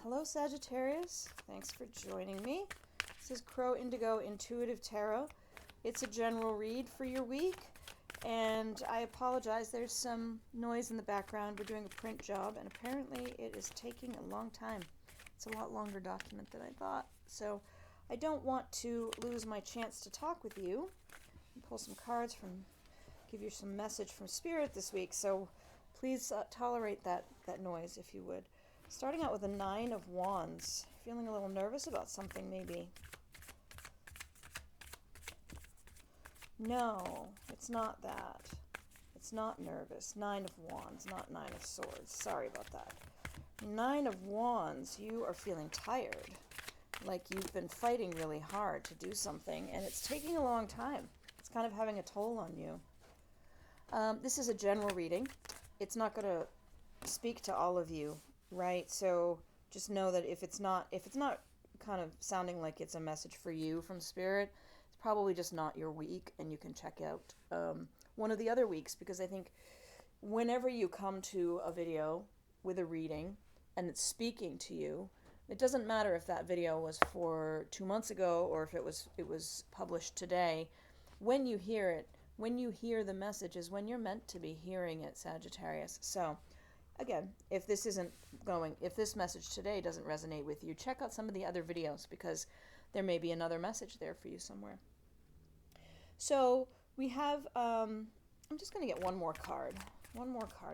Hello Sagittarius, thanks for joining me. This is Crow Indigo Intuitive Tarot. It's a general read for your week, and I apologize, there's some noise in the background. We're doing a print job, and apparently it is taking a long time. It's a lot longer document than I thought, so I don't want to lose my chance to talk with you. Pull some cards give you some message from Spirit this week, so please tolerate that noise if you would. Starting out with a 9 of Wands. Feeling a little nervous about something, maybe. No, it's not that. It's not nervous. 9 of Wands, not 9 of Swords. Sorry about that. 9 of Wands, you are feeling tired. Like you've been fighting really hard to do something, and it's taking a long time. It's kind of having a toll on you. This is a general reading. It's not going to speak to all of you, right? So just know that if it's not kind of sounding like it's a message for you from Spirit, it's probably just not your week, and you can check out one of the other weeks, because I think whenever you come to a video with a reading and it's speaking to you, it doesn't matter if that video was for 2 months ago or if it was published today. When you hear it, when you hear the message is when you're meant to be hearing it, Sagittarius. So again, if this message today doesn't resonate with you, check out some of the other videos, because there may be another message there for you somewhere. So we have, I'm just going to get one more card,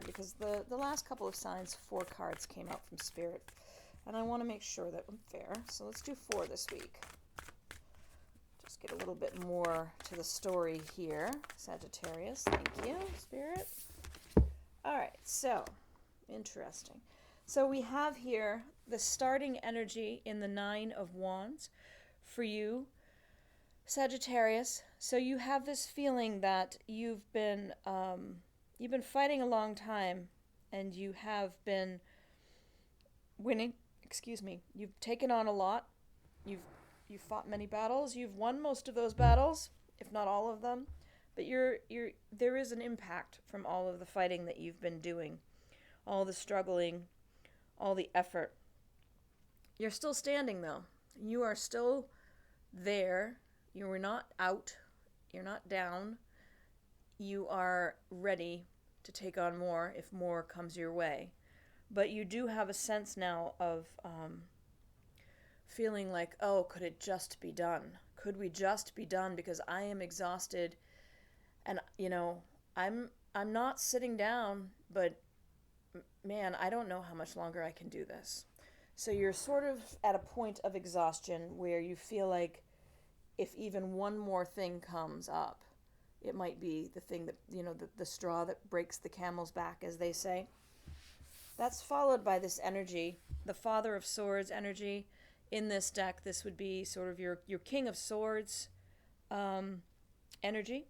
because the last couple of signs, 4 cards came out from Spirit, and I want to make sure that I'm fair. So let's do 4 this week. Just get a little bit more to the story here, Sagittarius. Thank you, Spirit. All right, so interesting. So we have here the starting energy in the 9 of Wands for you, Sagittarius. So you have this feeling that you've been fighting a long time, and you have been winning. Excuse me. You've taken on a lot. You've fought many battles. You've won most of those battles, if not all of them. But there is an impact from all of the fighting that you've been doing, all the struggling, all the effort. You're still standing, though. You are still there. You are not out. You're not down. You are ready to take on more if more comes your way. But you do have a sense now of feeling like, oh, could it just be done? Could we just be done? Because I am exhausted. And, I'm not sitting down, but man, I don't know how much longer I can do this. So you're sort of at a point of exhaustion where you feel like if even one more thing comes up, it might be the thing that, the straw that breaks the camel's back, as they say. That's followed by this energy, the Father of Swords energy. In this deck, this would be sort of your King of Swords energy.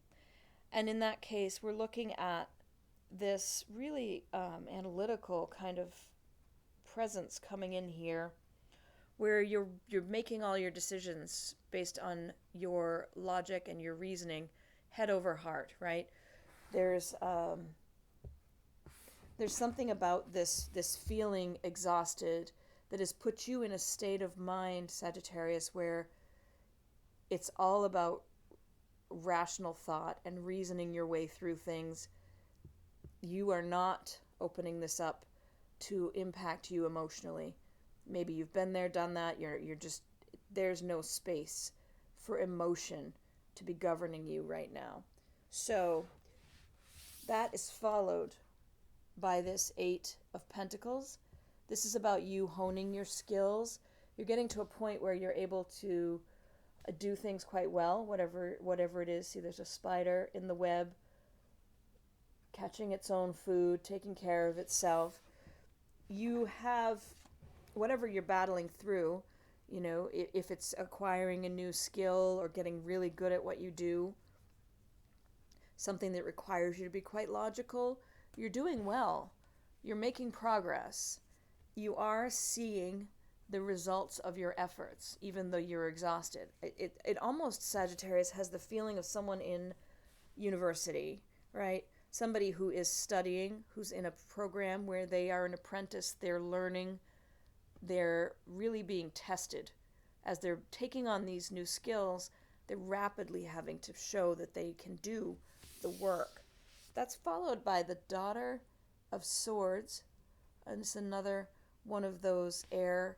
And in that case, we're looking at this really analytical kind of presence coming in here, where you're making all your decisions based on your logic and your reasoning, head over heart, right? There's something about this feeling exhausted that has put you in a state of mind, Sagittarius, where it's all about rational thought and reasoning your way through things. You are not opening this up to impact you emotionally. Maybe you've been there, done that. You're just, there's no space for emotion to be governing you right now. So that is followed by this 8 of Pentacles. This is about you honing your skills. You're getting to a point where you're able to do things quite well, whatever it is. See, there's a spider in the web, catching its own food, taking care of itself. You have, whatever you're battling through, if it's acquiring a new skill or getting really good at what you do, something that requires you to be quite logical, you're doing well. You're making progress. You are seeing the results of your efforts, even though you're exhausted. It almost, Sagittarius, has the feeling of someone in university, right? Somebody who is studying, who's in a program where they are an apprentice, they're learning they're really being tested. As they're taking on these new skills, they're rapidly having to show that they can do the work. That's followed by the Daughter of Swords, and it's another one of those air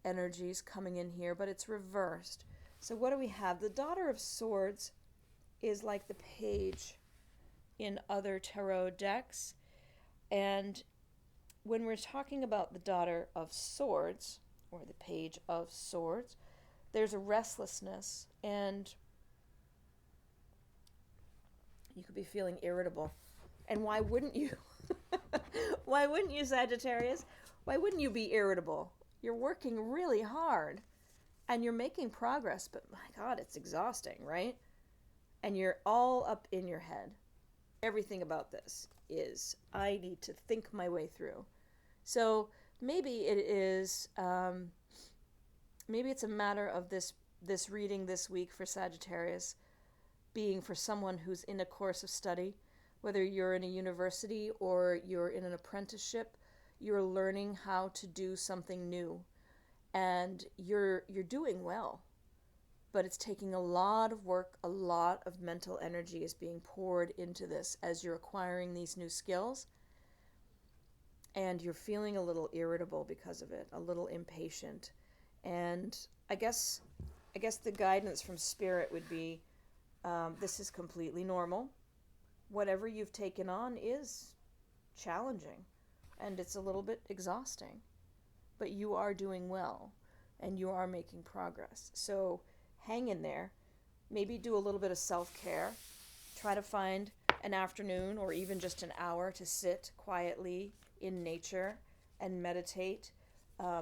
energies coming in here, but it's reversed. So what do we have? The Daughter of Swords is like the Page in other tarot decks, and when we're talking about the Daughter of Swords, or the Page of Swords, there's a restlessness, and you could be feeling irritable. And why wouldn't you? Why wouldn't you, Sagittarius? Why wouldn't you be irritable? You're working really hard, and you're making progress, but my God, it's exhausting, right? And you're all up in your head. Everything about this is, I need to think my way through. So maybe it is, maybe it's a matter of this reading this week for Sagittarius being for someone who's in a course of study, whether you're in a university or you're in an apprenticeship, you're learning how to do something new, and you're doing well. But it's taking a lot of work, a lot of mental energy is being poured into this as you're acquiring these new skills. And you're feeling a little irritable because of it, a little impatient. And I guess the guidance from Spirit would be, this is completely normal. Whatever you've taken on is challenging, and it's a little bit exhausting. But you are doing well, and you are making progress. So hang in there. Maybe do a little bit of self-care. Try to find an afternoon or even just an hour to sit quietly in nature and meditate.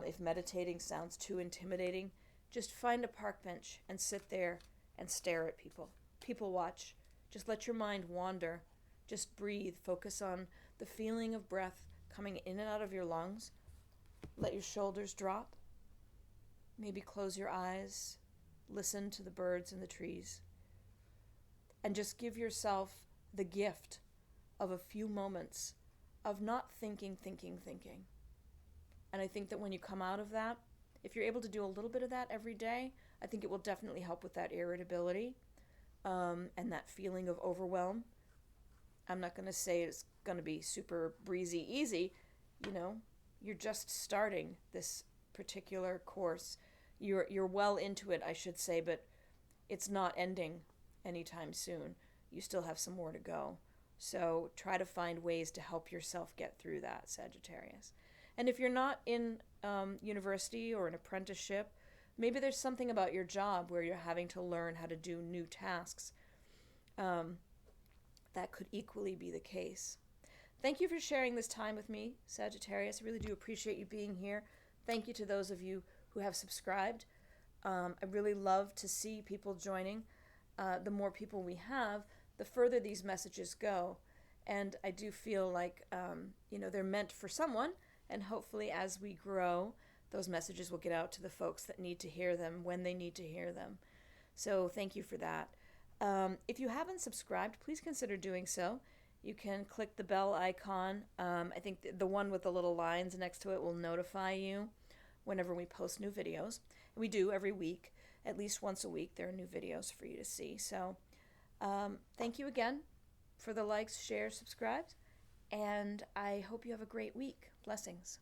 If meditating sounds too intimidating, just find a park bench and sit there and stare at people. People watch. Just let your mind wander. Just breathe. Focus on the feeling of breath coming in and out of your lungs. Let your shoulders drop. Maybe close your eyes. Listen to the birds and the trees. And just give yourself the gift of a few moments of not thinking. And I think that when you come out of that, if you're able to do a little bit of that every day, I think it will definitely help with that irritability and that feeling of overwhelm. I'm not going to say it's going to be super breezy easy. You know, you're just starting this particular course. You're well into it, I should say, but it's not ending anytime soon. You still have some more to go. So try to find ways to help yourself get through that, Sagittarius. And if you're not in university or an apprenticeship, maybe there's something about your job where you're having to learn how to do new tasks. That could equally be the case. Thank you for sharing this time with me, Sagittarius. I really do appreciate you being here. Thank you to those of you who have subscribed. I really love to see people joining. The more people we have, the further these messages go. And I do feel like, they're meant for someone. And hopefully as we grow, those messages will get out to the folks that need to hear them when they need to hear them. So thank you for that. If you haven't subscribed, please consider doing so. You can click the bell icon. I think the one with the little lines next to it will notify you whenever we post new videos. We do every week, at least once a week, there are new videos for you to see. So thank you again for the likes, shares, subscribes, and I hope you have a great week. Blessings.